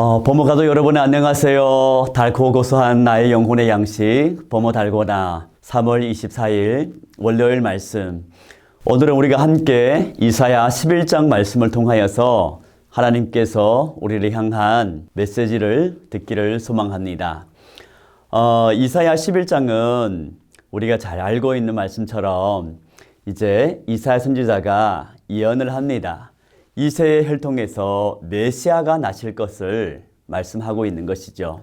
범어가족 여러분 안녕하세요. 달고 고소한 나의 영혼의 양식 범어 달고나 3월 24일 월요일 말씀. 오늘은 우리가 함께 이사야 11장 말씀을 통하여서 하나님께서 우리를 향한 메시지를 듣기를 소망합니다. 이사야 11장은 우리가 잘 알고 있는 말씀처럼 이제 이사야 선지자가 예언을 합니다. 이새의 혈통에서 메시아가 나실 것을 말씀하고 있는 것이죠.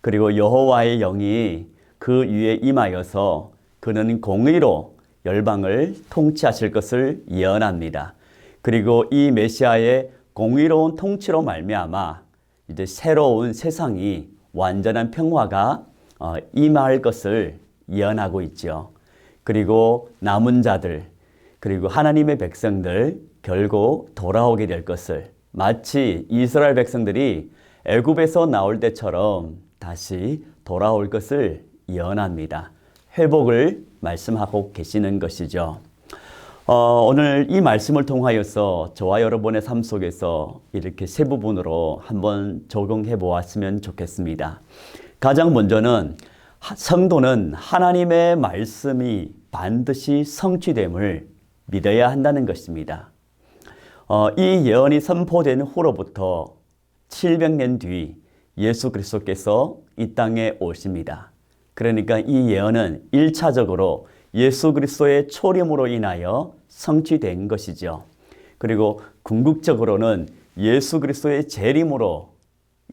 그리고 여호와의 영이 그 위에 임하여서 그는 공의로 열방을 통치하실 것을 예언합니다. 그리고 이 메시아의 공의로운 통치로 말미암아 이제 새로운 세상이 완전한 평화가 임할 것을 예언하고 있죠. 그리고 남은 자들, 그리고 하나님의 백성들 결국 돌아오게 될 것을, 마치 이스라엘 백성들이 애굽에서 나올 때처럼 다시 돌아올 것을 예언합니다. 회복을 말씀하고 계시는 것이죠. 오늘 이 말씀을 통하여서 저와 여러분의 삶 속에서 이렇게 세 부분으로 한번 적용해 보았으면 좋겠습니다. 가장 먼저는 성도는 하나님의 말씀이 반드시 성취됨을 믿어야 한다는 것입니다. 이 예언이 선포된 후로부터 700년 뒤 예수 그리스도께서 이 땅에 오십니다. 그러니까 이 예언은 1차적으로 예수 그리스도의 초림으로 인하여 성취된 것이죠. 그리고 궁극적으로는 예수 그리스도의 재림으로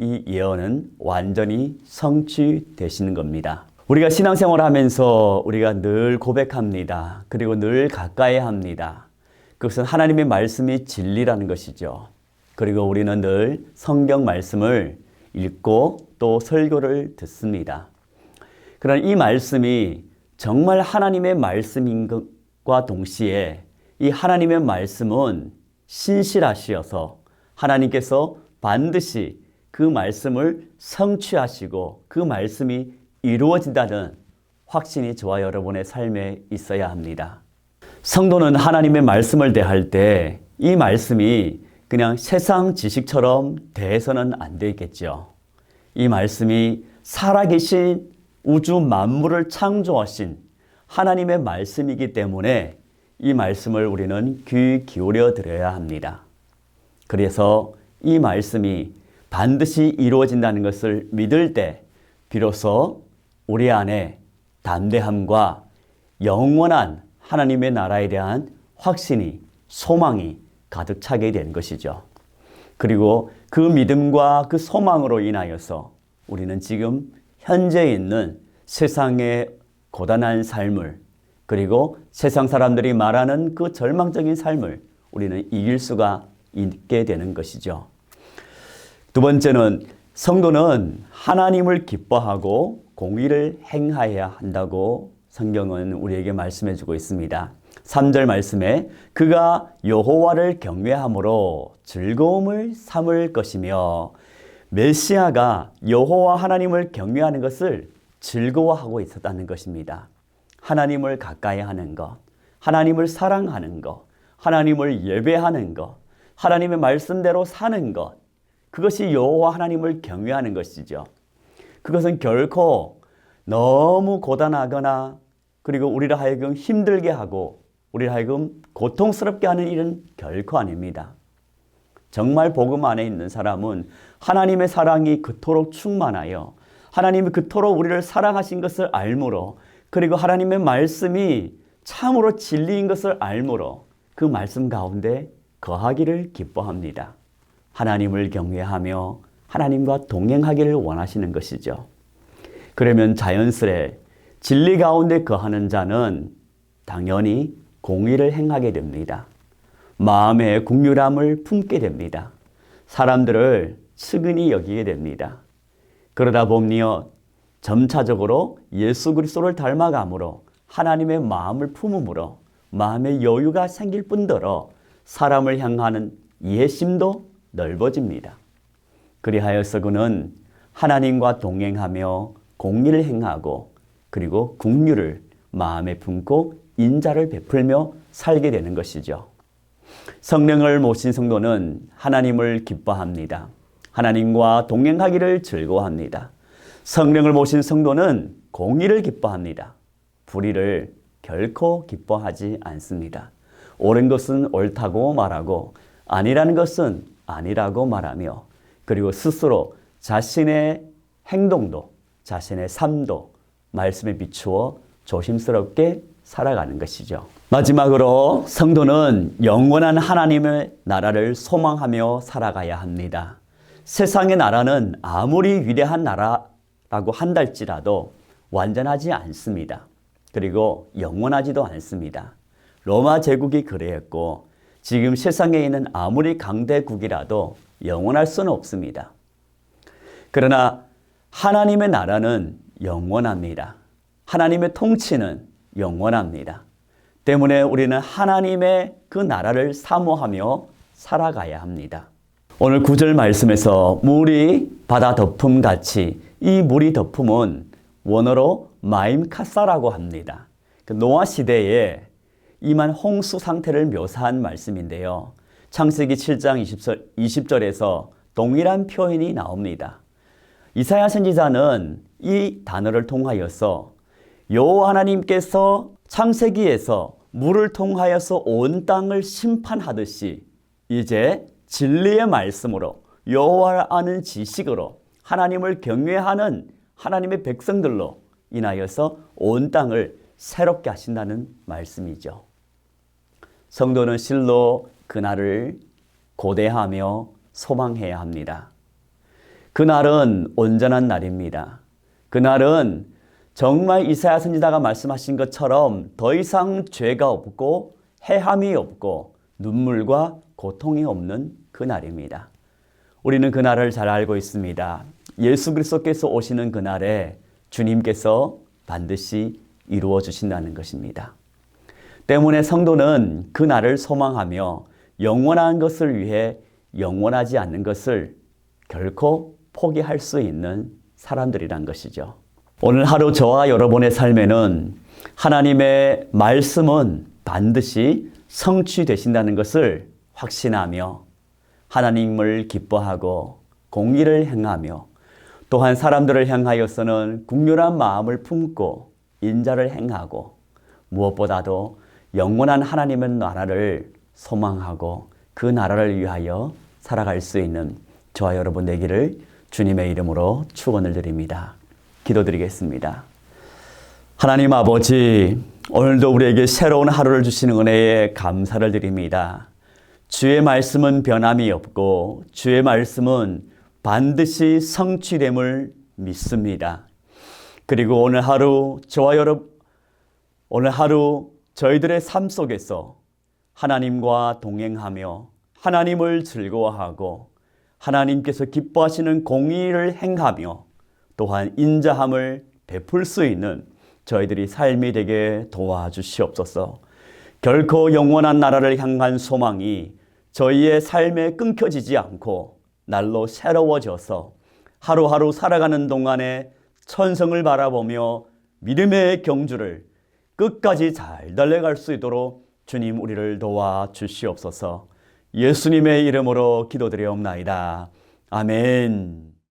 이 예언은 완전히 성취되시는 겁니다. 우리가 신앙생활을 하면서 우리가 늘 고백합니다. 그리고 늘 가까이 합니다. 그것은 하나님의 말씀이 진리라는 것이죠. 그리고 우리는 늘 성경 말씀을 읽고 또 설교를 듣습니다. 그러나 이 말씀이 정말 하나님의 말씀인 것과 동시에 이 하나님의 말씀은 신실하시어서 하나님께서 반드시 그 말씀을 성취하시고 그 말씀이 이루어진다는 확신이 저와 여러분의 삶에 있어야 합니다. 성도는 하나님의 말씀을 대할 때 이 말씀이 그냥 세상 지식처럼 대해서는 안 되겠죠. 이 말씀이 살아계신 우주 만물을 창조하신 하나님의 말씀이기 때문에 이 말씀을 우리는 귀 기울여 드려야 합니다. 그래서 이 말씀이 반드시 이루어진다는 것을 믿을 때 비로소 우리 안에 담대함과 영원한 하나님의 나라에 대한 확신이, 소망이 가득 차게 된 것이죠. 그리고 그 믿음과 그 소망으로 인하여서 우리는 지금 현재 있는 세상의 고단한 삶을, 그리고 세상 사람들이 말하는 그 절망적인 삶을 우리는 이길 수가 있게 되는 것이죠. 두 번째는 성도는 하나님을 기뻐하고 공의를 행하여야 한다고 성경은 우리에게 말씀해 주고 있습니다. 3절 말씀에 그가 여호와를 경외함으로 즐거움을 삼을 것이며, 메시아가 여호와 하나님을 경외하는 것을 즐거워하고 있었다는 것입니다. 하나님을 가까이 하는 것, 하나님을 사랑하는 것, 하나님을 예배하는 것, 하나님의 말씀대로 사는 것, 그것이 여호와 하나님을 경외하는 것이죠. 그것은 결코 너무 고단하거나 그리고 우리를 하여금 힘들게 하고 우리를 하여금 고통스럽게 하는 일은 결코 아닙니다. 정말 복음 안에 있는 사람은 하나님의 사랑이 그토록 충만하여 하나님이 그토록 우리를 사랑하신 것을 알므로, 그리고 하나님의 말씀이 참으로 진리인 것을 알므로 그 말씀 가운데 거하기를 기뻐합니다. 하나님을 경외하며 하나님과 동행하기를 원하시는 것이죠. 그러면 자연스레 진리 가운데 거하는 자는 당연히 공의를 행하게 됩니다. 마음의 긍휼함을 품게 됩니다. 사람들을 측은히 여기게 됩니다. 그러다 보면 점차적으로 예수 그리스도를 닮아감으로 하나님의 마음을 품음으로 마음의 여유가 생길 뿐더러 사람을 향하는 이해심도 넓어집니다. 그리하여서 그는 하나님과 동행하며 공의를 행하고 그리고 긍휼을 마음에 품고 인자를 베풀며 살게 되는 것이죠. 성령을 모신 성도는 하나님을 기뻐합니다. 하나님과 동행하기를 즐거워합니다. 성령을 모신 성도는 공의를 기뻐합니다. 불의를 결코 기뻐하지 않습니다. 옳은 것은 옳다고 말하고 아니라는 것은 아니라고 말하며 그리고 스스로 자신의 행동도 자신의 삶도 말씀에 비추어 조심스럽게 살아가는 것이죠. 마지막으로 성도는 영원한 하나님의 나라를 소망하며 살아가야 합니다. 세상의 나라는 아무리 위대한 나라라고 한달지라도 완전하지 않습니다. 그리고 영원하지도 않습니다. 로마 제국이 그래했고 지금 세상에 있는 아무리 강대국이라도 영원할 수는 없습니다. 그러나 하나님의 나라는 영원합니다. 하나님의 통치는 영원합니다. 때문에 우리는 하나님의 그 나라를 사모하며 살아가야 합니다. 오늘 9절 말씀에서 물이 바다 덮음 같이 이 물이 덮음은 원어로 마임카사라고 합니다. 노아 시대에 임한 홍수 상태를 묘사한 말씀인데요. 창세기 7장 20절에서 동일한 표현이 나옵니다. 이사야 선지자는 이 단어를 통하여서 여호와 하나님께서 창세기에서 물을 통하여서 온 땅을 심판하듯이 이제 진리의 말씀으로 여호와를 아는 지식으로 하나님을 경외하는 하나님의 백성들로 인하여서 온 땅을 새롭게 하신다는 말씀이죠. 성도는 실로 그날을 고대하며 소망해야 합니다. 그날은 온전한 날입니다. 그날은 정말 이사야 선지자가 말씀하신 것처럼 더 이상 죄가 없고 해함이 없고 눈물과 고통이 없는 그날입니다. 우리는 그날을 잘 알고 있습니다. 예수 그리스도께서 오시는 그날에 주님께서 반드시 이루어 주신다는 것입니다. 때문에 성도는 그날을 소망하며 영원한 것을 위해 영원하지 않는 것을 결코 포기할 수 있는 사람들이란 것이죠. 오늘 하루 저와 여러분의 삶에는 하나님의 말씀은 반드시 성취되신다는 것을 확신하며 하나님을 기뻐하고 공의를 행하며 또한 사람들을 향하여서는 국률한 마음을 품고 인자를 행하고 무엇보다도 영원한 하나님의 나라를 소망하고 그 나라를 위하여 살아갈 수 있는 저와 여러분 되기를 주님의 이름으로 축원을 드립니다. 기도드리겠습니다. 하나님 아버지, 오늘도 우리에게 새로운 하루를 주시는 은혜에 감사를 드립니다. 주의 말씀은 변함이 없고 주의 말씀은 반드시 성취됨을 믿습니다. 그리고 오늘 하루 저희들의 삶 속에서 하나님과 동행하며 하나님을 즐거워하고 하나님께서 기뻐하시는 공의를 행하며 또한 인자함을 베풀 수 있는 저희들이 삶이 되게 도와주시옵소서. 결코 영원한 나라를 향한 소망이 저희의 삶에 끊겨지지 않고 날로 새로워져서 하루하루 살아가는 동안에 천성을 바라보며 믿음의 경주를 끝까지 잘 달려갈 수 있도록 주님 우리를 도와주시옵소서. 예수님의 이름으로 기도드리옵나이다. 아멘.